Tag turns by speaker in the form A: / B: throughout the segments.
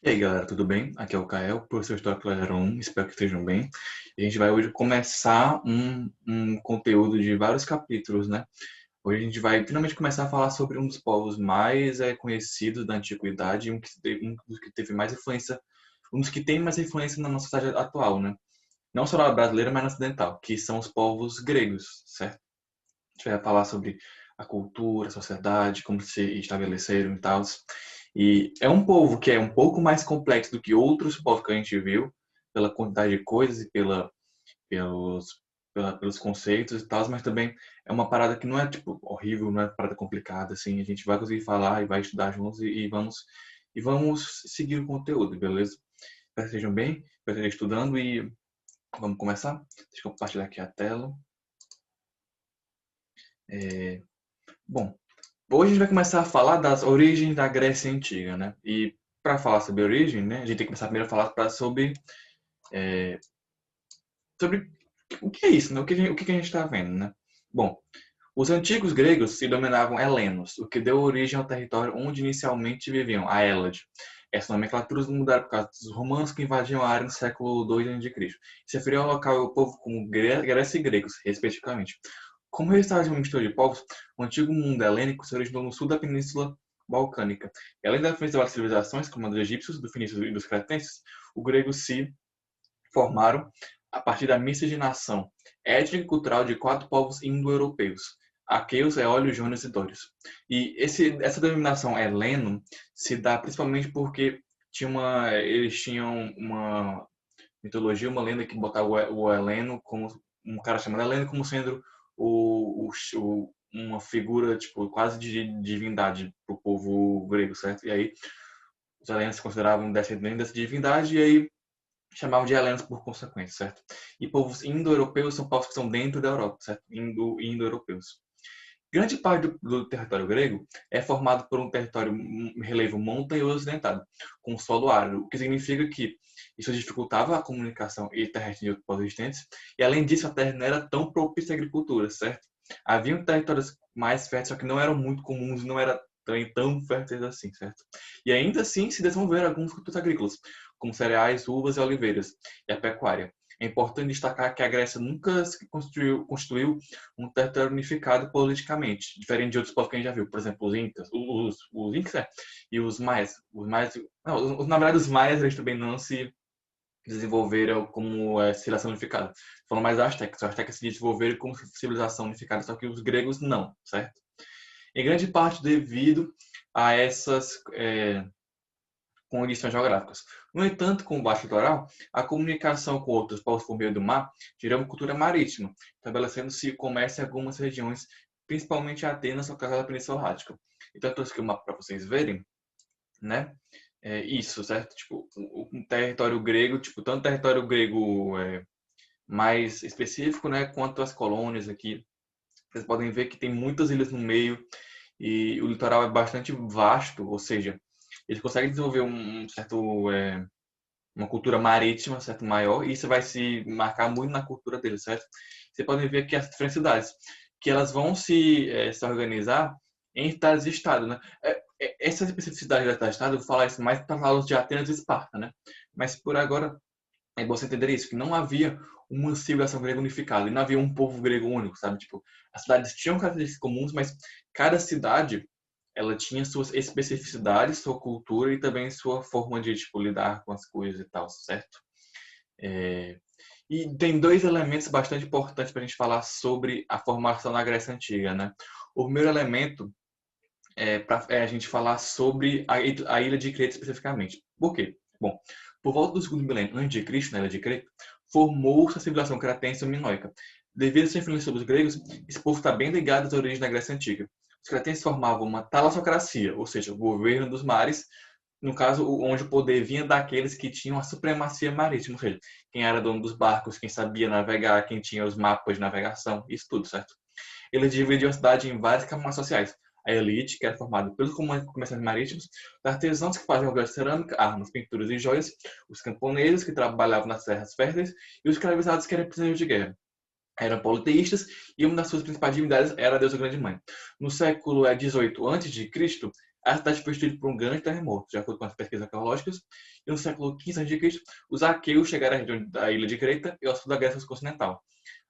A: E aí galera, tudo bem? Aqui é o Kael, professor Histórico Level 1, espero que estejam bem. E a gente vai hoje começar um conteúdo de vários capítulos, né? Hoje a gente vai finalmente começar a falar sobre um dos povos mais conhecidos da antiguidade, um dos que teve mais influência, um dos que tem mais influência na nossa sociedade atual, né? Não só na brasileira, mas na ocidental, que são os povos gregos, certo? A gente vai falar sobre a cultura, a sociedade, como se estabeleceram e tal. E é um povo que é um pouco mais complexo do que outros povos que a gente viu, pela quantidade de coisas e pelos, pelos conceitos e tal, mas também é uma parada que não é tipo horrível, não é uma parada complicada, assim. A gente vai conseguir falar e vai estudar juntos e vamos seguir o conteúdo, beleza? Espero que estejam bem, espero que estejam estudando e vamos começar? Deixa eu compartilhar aqui a tela. Bom, hoje a gente vai começar a falar das origens da Grécia Antiga, né? E para falar sobre origem, né, a gente tem que começar primeiro a falar sobre o que é isso, né? O que a gente está vendo, né? Bom, os antigos gregos se denominavam helenos, o que deu origem ao território onde inicialmente viviam, a Hélade. Essas nomenclaturas mudaram por causa dos romanos que invadiam a área no século II a.C. Se referiu ao local e ao povo como Grécia e gregos, respectivamente. Como resultado de uma mistura de povos, o antigo mundo helênico se originou no sul da Península Balcânica. E além da influência de várias civilizações, como a dos egípcios, dos fenícios e dos cretenses, os gregos se formaram a partir da miscigenação étnica e cultural de quatro povos indo-europeus: aqueus, eólios, jônios e dórios. E essa denominação heleno se dá principalmente porque eles tinham uma mitologia, uma lenda que botava o Heleno como um cara chamado Heleno como sendo uma figura tipo quase de divindade para o povo grego, certo? E aí os helenos se consideravam descendentes dessa divindade e aí chamavam de helenos por consequência, certo? E povos indo-europeus são povos que são dentro da Europa, certo? Indo-europeus. Grande parte do território grego é formado por um território relevo montanhoso acidentado, com solo árido, o que significa que isso dificultava a comunicação terrestre de outros povos existentes, e além disso a terra não era tão propícia à agricultura, certo? Haviam territórios mais férteis, só que não eram muito comuns e não eram também tão férteis assim, certo? E ainda assim se desenvolveram alguns culturas agrícolas, como cereais, uvas e oliveiras, e a pecuária. É importante destacar que a Grécia nunca se constituiu um território unificado politicamente, diferente de outros povos que a gente já viu, por exemplo, os Incas, os Incas e os Maias. Não, na verdade, os Maias eles também não se desenvolveram como civilização unificada. Foram mais os Astecas se desenvolveram como civilização unificada, só que os gregos não, certo? Em grande parte devido a essas condições geográficas. No entanto, com o baixo litoral, a comunicação com outros povos por meio do mar gerou uma cultura marítima, estabelecendo-se comércio em algumas regiões, principalmente Atenas, no caso da Península Rática. Então, eu trouxe aqui o mapa para vocês verem, né? Isso, certo? Tipo, um território grego, tipo, tanto território grego mais específico, né, quanto as colônias aqui. Vocês podem ver que tem muitas ilhas no meio e o litoral é bastante vasto, ou seja, eles conseguem desenvolver uma cultura marítima, certo, maior, e isso vai se marcar muito na cultura deles, certo? Você pode ver aqui as diferentes cidades, que elas vão se organizar em estados e estados, né? Essa especificidade da cidade, eu vou falar isso mais para falar de Atenas e Esparta, né? Mas por agora é bom você entender isso, que não havia uma civilização grega unificada, e não havia um povo grego único, sabe? Tipo, as cidades tinham características comuns, mas cada cidade ela tinha suas especificidades, sua cultura e também sua forma de tipo, lidar com as coisas e tal, certo? É... E tem dois elementos bastante importantes para a gente falar sobre a formação da Grécia Antiga, né? O primeiro elemento é a gente falar sobre a ilha de Creta especificamente. Por quê? Bom, por volta do segundo milênio antes de Cristo, na ilha de Creta, formou-se a civilização cretense minoica. Devido à sua influência sobre os gregos, esse povo está bem ligado às origens da Grécia Antiga. Os cretenses formavam uma talassocracia, ou seja, o governo dos mares, no caso, onde o poder vinha daqueles que tinham a supremacia marítima, ou seja, quem era dono dos barcos, quem sabia navegar, quem tinha os mapas de navegação, isso tudo, certo? Ele dividiu a cidade em várias camadas sociais. A elite, que era formada pelos comerciantes marítimos, os artesãos que faziam obras de cerâmica, armas, pinturas e joias, os camponeses que trabalhavam nas terras férteis e os escravizados que eram prisioneiros de guerra. Eram politeístas e uma das suas principais divindades era a deusa Grande Mãe. No século XVIII a.C., a cidade foi destruída por um grande terremoto, de acordo com as pesquisas arqueológicas. E no século XV a.C., os aqueus chegaram à região da ilha de Creta e ao sul da Grécia continental.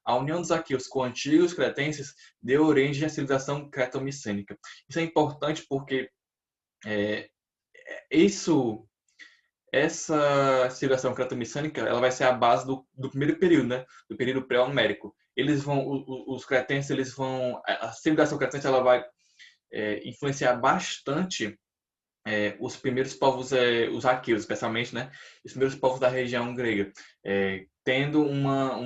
A: A união dos aqueus com antigos cretenses deu origem à civilização creto-micênica. Isso é importante porque é, isso essa civilização creto-micênica, ela vai ser a base do primeiro período, né? Do período pré-homérico. Eles vão, os cretenses, eles vão, a civilização cretense, ela vai influenciar bastante os primeiros povos, os aqueus, especialmente, né? Os primeiros povos da região grega, tendo uma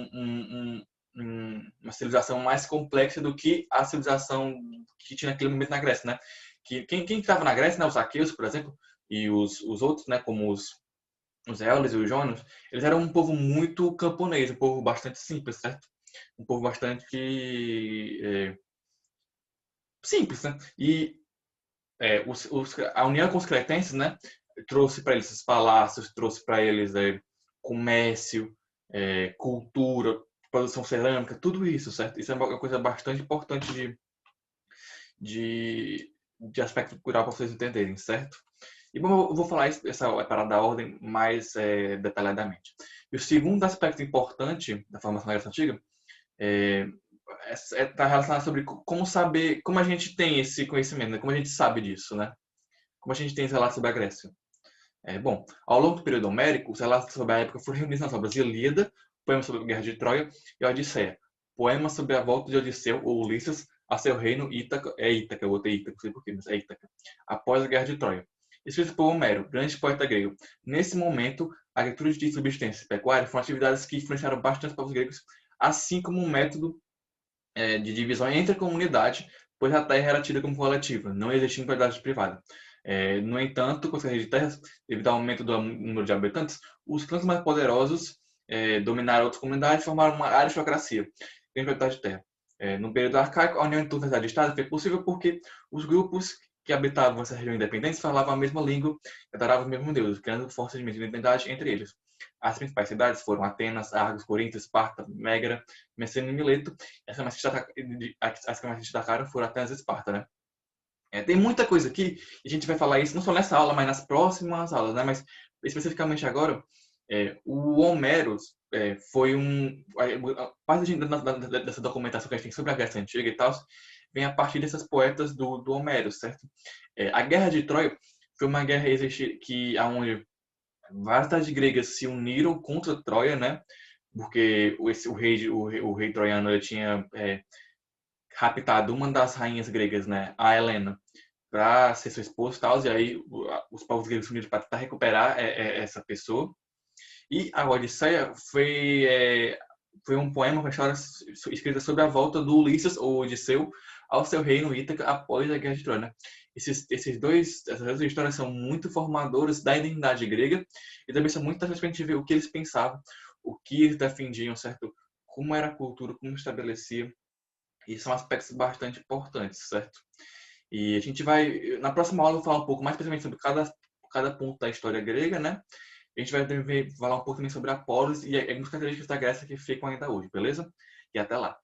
A: civilização mais complexa do que a civilização que tinha naquele momento na Grécia, né? Quem estava na Grécia, né? Os aqueus, por exemplo, e os outros, né? Como os Eolos e os Jônios, eles eram um povo muito camponês, um povo bastante simples, certo? Um povo bastante simples, né? E a união com os cretenses, né, trouxe para eles os palácios, trouxe para eles comércio, cultura, produção cerâmica, tudo isso, certo? Isso é uma coisa bastante importante de aspecto cultural para vocês entenderem, certo? E bom, eu vou falar essa parada da ordem mais detalhadamente. E o segundo aspecto importante da formação da Grécia Antiga está relacionado sobre como saber, como a gente tem esse conhecimento, né? Como a gente sabe disso, né? Como a gente tem esse relato sobre a Grécia. Bom, ao longo do período homérico, os relatos sobre a época foram reunidos nas obras Ilíada, poema sobre a Guerra de Troia, e Odisseia, poema sobre a volta de Odisseu ou Ulisses a seu reino Ítaca, Ítaca, eu botei Ítaca, não sei porquê, mas é Ítaca, após a Guerra de Troia. Escrito por Homero, grande poeta grego. Nesse momento, a agricultura de subsistência e pecuária foram atividades que influenciaram bastante os povos gregos, assim como um método de divisão entre a comunidade, pois a terra era tida como coletiva, não existia propriedade privada. No entanto, com a rede de terras, devido ao aumento do número de habitantes, os clãs mais poderosos dominaram outras comunidades e formaram uma aristocracia em propriedade de terra. No período arcaico, a união entre universidade e Estado foi possível porque os grupos que habitavam essa região independente falavam a mesma língua e adoravam os mesmos deuses, criando forças de identidade entre eles. As principais cidades foram Atenas, Argos, Corinto, Esparta, Mégara, Messene e Mileto. As que mais se destacaram foram Atenas e Esparta, né? Tem muita coisa aqui, e a gente vai falar isso não só nessa aula, mas nas próximas aulas, né? Mas especificamente agora, o Homero foi parte dessa documentação que a gente tem sobre a Grécia Antiga e tal, vem a partir dessas poetas do Homero, certo? A Guerra de Troia foi uma guerra onde várias cidades gregas se uniram contra Troia, né? Porque o rei troiano ele tinha raptado uma das rainhas gregas, né? A Helena, para ser sua esposa e tal. E aí os povos gregos se uniram para tentar recuperar essa pessoa. E a Odisseia foi um poema, uma história escrita sobre a volta do Ulisses, ou Odisseu, ao seu reino Ítaca após a Guerra de Troia, né? Essas duas histórias são muito formadoras da identidade grega e também são muito interessantes para a gente ver o que eles pensavam, o que eles defendiam, certo? Como era a cultura, como estabelecia. E são aspectos bastante importantes, certo? E a gente vai, na próxima aula, eu vou falar um pouco mais precisamente sobre cada ponto da história grega, né? A gente vai falar um pouco também sobre a polis e algumas características da Grécia que ficam ainda hoje, beleza? E até lá!